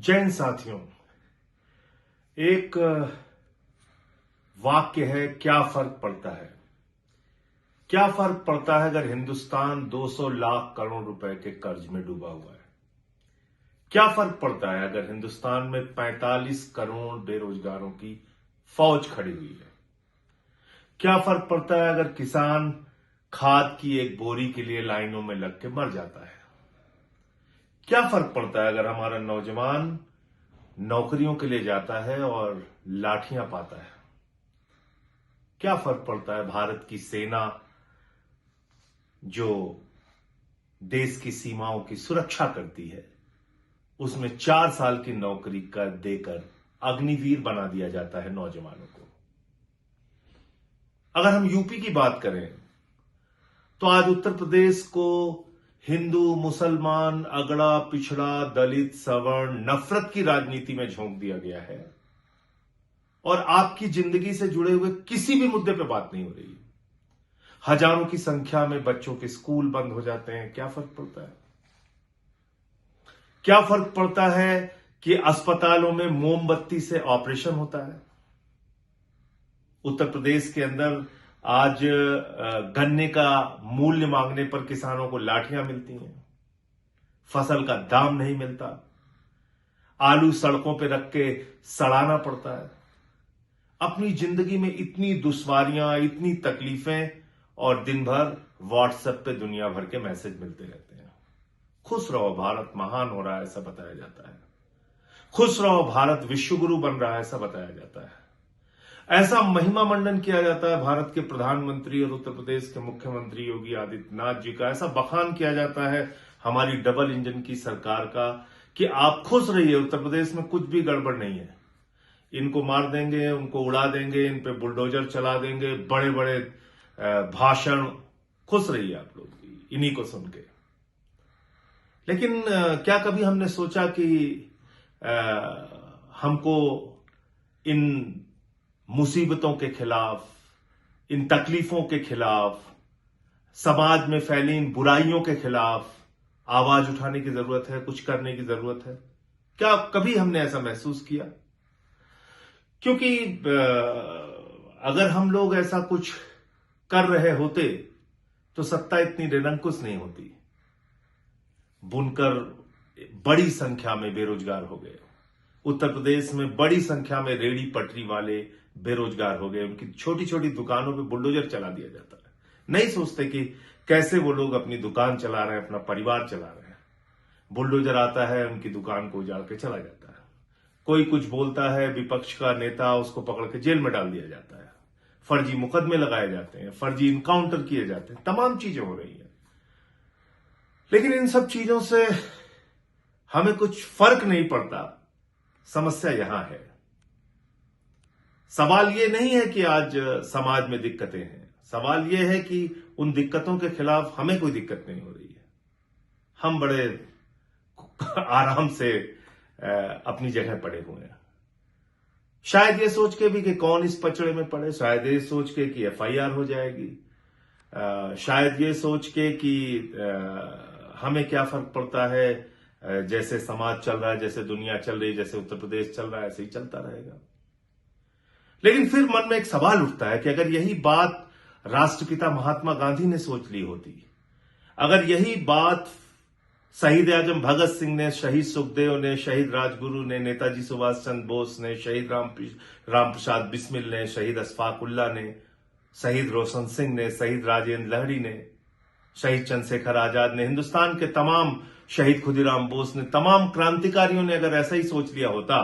जैन साथियों, एक वाक्य है, क्या फर्क पड़ता है। क्या फर्क पड़ता है अगर हिंदुस्तान 200 लाख करोड़ रुपए के कर्ज में डूबा हुआ है। क्या फर्क पड़ता है अगर हिंदुस्तान में 45 करोड़ बेरोजगारों की फौज खड़ी हुई है। क्या फर्क पड़ता है अगर किसान खाद की एक बोरी के लिए लाइनों में लग के मर जाता है। क्या फर्क पड़ता है अगर हमारा नौजवान नौकरियों के लिए जाता है और लाठियां पाता है। क्या फर्क पड़ता है भारत की सेना जो देश की सीमाओं की सुरक्षा करती है, उसमें 4 साल की नौकरी कर देकर अग्निवीर बना दिया जाता है नौजवानों को। अगर हम यूपी की बात करें तो आज उत्तर प्रदेश को हिंदू, मुसलमान, अगड़ा, पिछड़ा, दलित, सवर्ण, नफरत की राजनीति में झोंक दिया गया है और आपकी जिंदगी से जुड़े हुए किसी भी मुद्दे पर बात नहीं हो रही। हजारों की संख्या में बच्चों के स्कूल बंद हो जाते हैं। क्या फर्क पड़ता है? क्या फर्क पड़ता है कि अस्पतालों में मोमबत्ती से ऑपरेशन होता है। उत्तर प्रदेश के अंदर आज गन्ने का मूल्य मांगने पर किसानों को लाठियां मिलती हैं, फसल का दाम नहीं मिलता, आलू सड़कों पर रख के सड़ाना पड़ता है। अपनी जिंदगी में इतनी दुश्वारियां, इतनी तकलीफें और दिन भर व्हाट्सएप पे दुनिया भर के मैसेज मिलते रहते हैं। खुश रहो, भारत महान हो रहा है ऐसा बताया जाता है। खुश रहो, भारत विश्वगुरु बन रहा है ऐसा बताया जाता है। ऐसा महिमा मंडन किया जाता है भारत के प्रधानमंत्री और उत्तर प्रदेश के मुख्यमंत्री योगी आदित्यनाथ जी का। ऐसा बखान किया जाता है हमारी डबल इंजन की सरकार का कि आप खुश रहिए, उत्तर प्रदेश में कुछ भी गड़बड़ नहीं है। इनको मार देंगे, उनको उड़ा देंगे, इन पे बुलडोजर चला देंगे, बड़े बड़े भाषण। खुश रहिए आप लोग इन्हीं को सुन के। लेकिन क्या कभी हमने सोचा कि हमको इन मुसीबतों के खिलाफ, इन तकलीफों के खिलाफ, समाज में फैली इन बुराइयों के खिलाफ आवाज उठाने की जरूरत है, कुछ करने की जरूरत है? क्या कभी हमने ऐसा महसूस किया? क्योंकि अगर हम लोग ऐसा कुछ कर रहे होते तो सत्ता इतनी निरंकुश नहीं होती। बुनकर बड़ी संख्या में बेरोजगार हो गए। उत्तर प्रदेश में बड़ी संख्या में रेड़ी पटरी वाले बेरोजगार हो गए। उनकी छोटी छोटी दुकानों पे बुलडोजर चला दिया जाता है। नहीं सोचते कि कैसे वो लोग अपनी दुकान चला रहे हैं, अपना परिवार चला रहे हैं। बुलडोजर आता है, उनकी दुकान को उजाड़ के चला जाता है। कोई कुछ बोलता है, विपक्ष का नेता, उसको पकड़ के जेल में डाल दिया जाता है। फर्जी मुकदमे लगाए जाते हैं, फर्जी इनकाउंटर किए जाते हैं, तमाम चीजें हो रही हैं। लेकिन इन सब चीजों से हमें कुछ फर्क नहीं पड़ता। समस्या यहां है। सवाल यह नहीं है कि आज समाज में दिक्कतें हैं। सवाल यह है कि उन दिक्कतों के खिलाफ हमें कोई दिक्कत नहीं हो रही है। हम बड़े आराम से अपनी जगह पड़े हुए हैं। शायद ये सोच के भी कि कौन इस पचड़े में पड़े, शायद ये सोच के कि एफआईआर हो जाएगी, शायद ये सोच के कि हमें क्या फर्क पड़ता है, जैसे समाज चल रहा है, जैसे दुनिया चल रही है, जैसे उत्तर प्रदेश चल रहा है, ऐसे ही चलता रहेगा। लेकिन फिर मन में एक सवाल उठता है कि अगर यही बात राष्ट्रपिता महात्मा गांधी ने सोच ली होती, अगर यही बात शहीद आजम भगत सिंह ने, शहीद सुखदेव ने, शहीद राजगुरु ने, नेताजी सुभाष चंद्र बोस ने, शहीद राम प्रसाद बिस्मिल ने, शहीद अशफाक उल्ला ने, शहीद रोशन सिंह ने, शहीद राजेंद्र लहरी ने, शहीद चंद्रशेखर आजाद ने, हिंदुस्तान के तमाम शहीद खुदीराम बोस ने, तमाम क्रांतिकारियों ने अगर ऐसा ही सोच लिया होता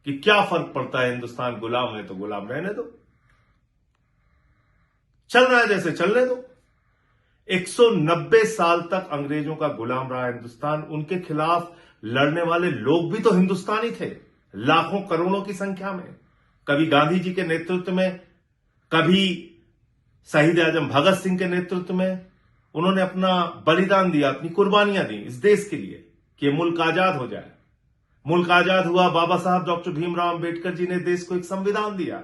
कि क्या फर्क पड़ता है, हिंदुस्तान गुलाम है तो गुलाम रहने दो, चल रहा है जैसे चलने दो। 190 साल तक अंग्रेजों का गुलाम रहा हिंदुस्तान। उनके खिलाफ लड़ने वाले लोग भी तो हिंदुस्तानी थे, लाखों करोड़ों की संख्या में। कभी गांधी जी के नेतृत्व में, कभी शहीद आजम भगत सिंह के नेतृत्व में उन्होंने अपना बलिदान दिया, अपनी कुर्बानियां दी इस देश के लिए कि मुल्क आजाद हो जाए। मुल्क आजाद हुआ, बाबा साहब डॉक्टर भीमराव अंबेडकर जी ने देश को एक संविधान दिया।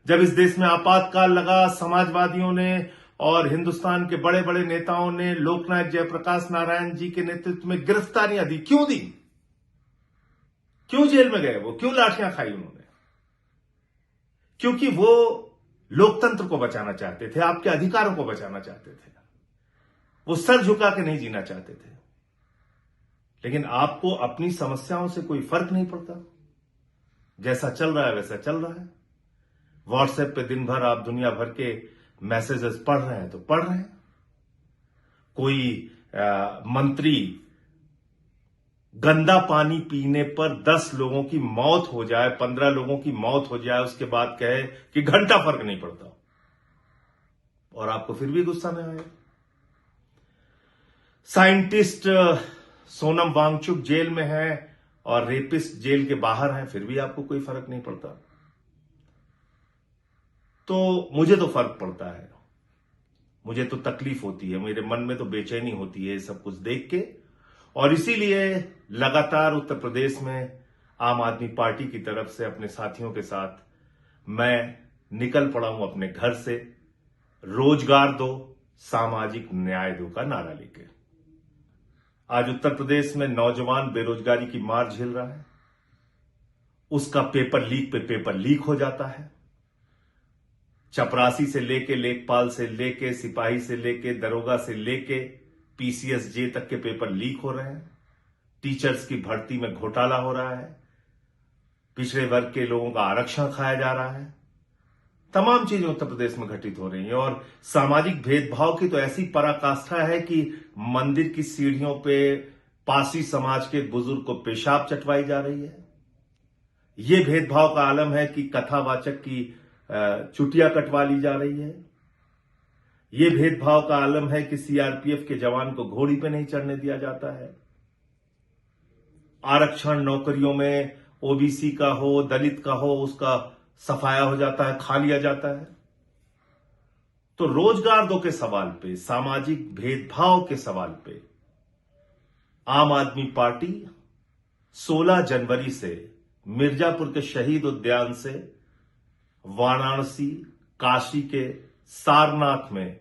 जब इस देश में आपातकाल लगा, समाजवादियों ने और हिंदुस्तान के बड़े बड़े नेताओं ने लोकनायक जयप्रकाश नारायण जी के नेतृत्व में गिरफ्तारियां दी। क्यों दी? क्यों जेल में गए वो, क्यों लाठियां खाई उन्होंने? क्योंकि वो लोकतंत्र को बचाना चाहते थे, आपके अधिकारों को बचाना चाहते थे। वो सर झुका के नहीं जीना चाहते थे। लेकिन आपको अपनी समस्याओं से कोई फर्क नहीं पड़ता। जैसा चल रहा है वैसा चल रहा है। व्हाट्सएप पे दिन भर आप दुनिया भर के मैसेजेस पढ़ रहे हैं तो पढ़ रहे हैं। कोई मंत्री गंदा पानी पीने पर 10 लोगों की मौत हो जाए, 15 लोगों की मौत हो जाए, उसके बाद कहे कि घंटा फर्क नहीं पड़ता, और आपको फिर भी गुस्सा में आए। साइंटिस्ट सोनम वांगचुक जेल में है और रेपिस्ट जेल के बाहर हैं, फिर भी आपको कोई फर्क नहीं पड़ता। तो मुझे तो फर्क पड़ता है, मुझे तो तकलीफ होती है, मेरे मन में तो बेचैनी होती है सब कुछ देख के। और इसीलिए लगातार उत्तर प्रदेश में आम आदमी पार्टी की तरफ से अपने साथियों के साथ मैं निकल पड़ा हूं अपने घर से, रोजगार दो, सामाजिक न्याय दो का नारा लेके। आज उत्तर प्रदेश में नौजवान बेरोजगारी की मार झेल रहा है। उसका पेपर लीक पे पेपर लीक हो जाता है। चपरासी से लेके, लेखपाल से लेके, सिपाही से लेके, दरोगा से लेके पीसीएसजे तक के पेपर लीक हो रहे हैं। टीचर्स की भर्ती में घोटाला हो रहा है। पिछड़े वर्ग के लोगों का आरक्षण खाया जा रहा है। तमाम चीजें उत्तर प्रदेश में घटित हो रही हैं। और सामाजिक भेदभाव की तो ऐसी पराकाष्ठा है कि मंदिर की सीढ़ियों पे पासी समाज के बुजुर्ग को पेशाब चटवाई जा रही है। यह भेदभाव का आलम है कि कथावाचक की चुटिया कटवा ली जा रही है। यह भेदभाव का आलम है कि सीआरपीएफ के जवान को घोड़ी पे नहीं चढ़ने दिया जाता है। आरक्षण नौकरियों में ओबीसी का हो, दलित का हो, उसका सफाया हो जाता है, खा लिया जाता है। तो रोजगार दो के सवाल पे, सामाजिक भेदभाव के सवाल पे आम आदमी पार्टी 16 जनवरी से मिर्जापुर के शहीद उद्यान से वाराणसी, काशी के सारनाथ में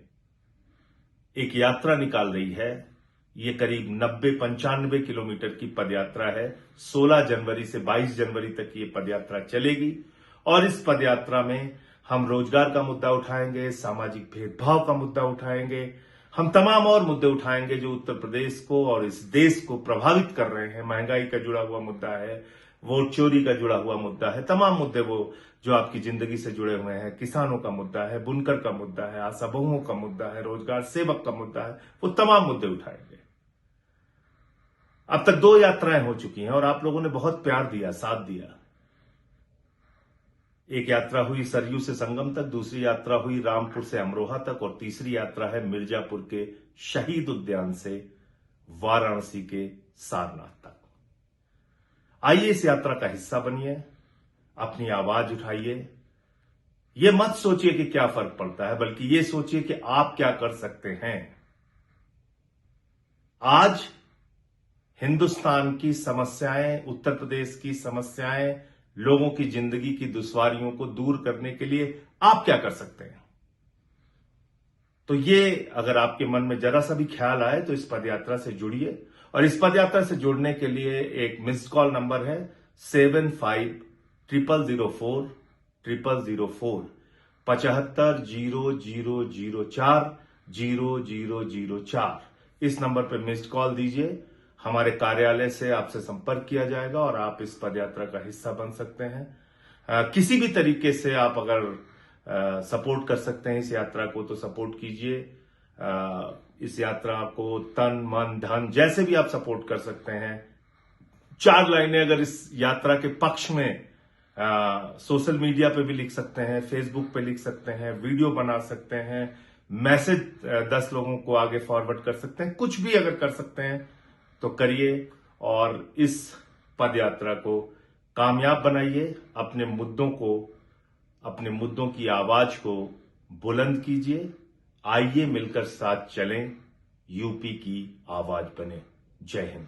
एक यात्रा निकाल रही है। ये करीब 90-95 किलोमीटर की पदयात्रा है। 16 जनवरी से 22 जनवरी तक ये पदयात्रा चलेगी और इस पदयात्रा में हम रोजगार का मुद्दा उठाएंगे, सामाजिक भेदभाव का मुद्दा उठाएंगे, हम तमाम और मुद्दे उठाएंगे जो उत्तर प्रदेश को और इस देश को प्रभावित कर रहे हैं। महंगाई का जुड़ा हुआ मुद्दा है, वोट चोरी का जुड़ा हुआ मुद्दा है, तमाम मुद्दे वो जो आपकी जिंदगी से जुड़े हुए हैं। किसानों का मुद्दा है, बुनकर का मुद्दा है, आशा बहुओं का मुद्दा है, रोजगार सेवक का मुद्दा है, वो तमाम मुद्दे उठाएंगे। अब तक 2 यात्राएं हो चुकी हैं और आप लोगों ने बहुत प्यार दिया, साथ दिया। एक यात्रा हुई सरयू से संगम तक, दूसरी यात्रा हुई रामपुर से अमरोहा तक और तीसरी यात्रा है मिर्जापुर के शहीद उद्यान से वाराणसी के सारनाथ तक। आइए इस यात्रा का हिस्सा बनिए, अपनी आवाज उठाइए। यह मत सोचिए कि क्या फर्क पड़ता है, बल्कि यह सोचिए कि आप क्या कर सकते हैं। आज हिंदुस्तान की समस्याएं, उत्तर प्रदेश की समस्याएं, लोगों की जिंदगी की दुश्वारियों को दूर करने के लिए आप क्या कर सकते हैं। तो ये अगर आपके मन में जरा सा भी ख्याल आए तो इस पदयात्रा से जुड़िए। और इस पदयात्रा से जुड़ने के लिए एक मिस्ड कॉल नंबर है 750004 0004 750004 0004। इस नंबर पर मिस्ड कॉल दीजिए। हमारे कार्यालय से आपसे संपर्क किया जाएगा और आप इस पदयात्रा का हिस्सा बन सकते हैं। किसी भी तरीके से आप अगर सपोर्ट कर सकते हैं इस यात्रा को तो सपोर्ट कीजिए। इस यात्रा को तन मन धन जैसे भी आप सपोर्ट कर सकते हैं। 4 लाइनें अगर इस यात्रा के पक्ष में सोशल मीडिया पे भी लिख सकते हैं, फेसबुक पे लिख सकते हैं, वीडियो बना सकते हैं, मैसेज 10 लोगों को आगे फॉरवर्ड कर सकते हैं। कुछ भी अगर कर सकते हैं तो करिए और इस पदयात्रा को कामयाब बनाइए। अपने मुद्दों की आवाज को बुलंद कीजिए। आइए मिलकर साथ चलें, यूपी की आवाज बने। जय हिंद।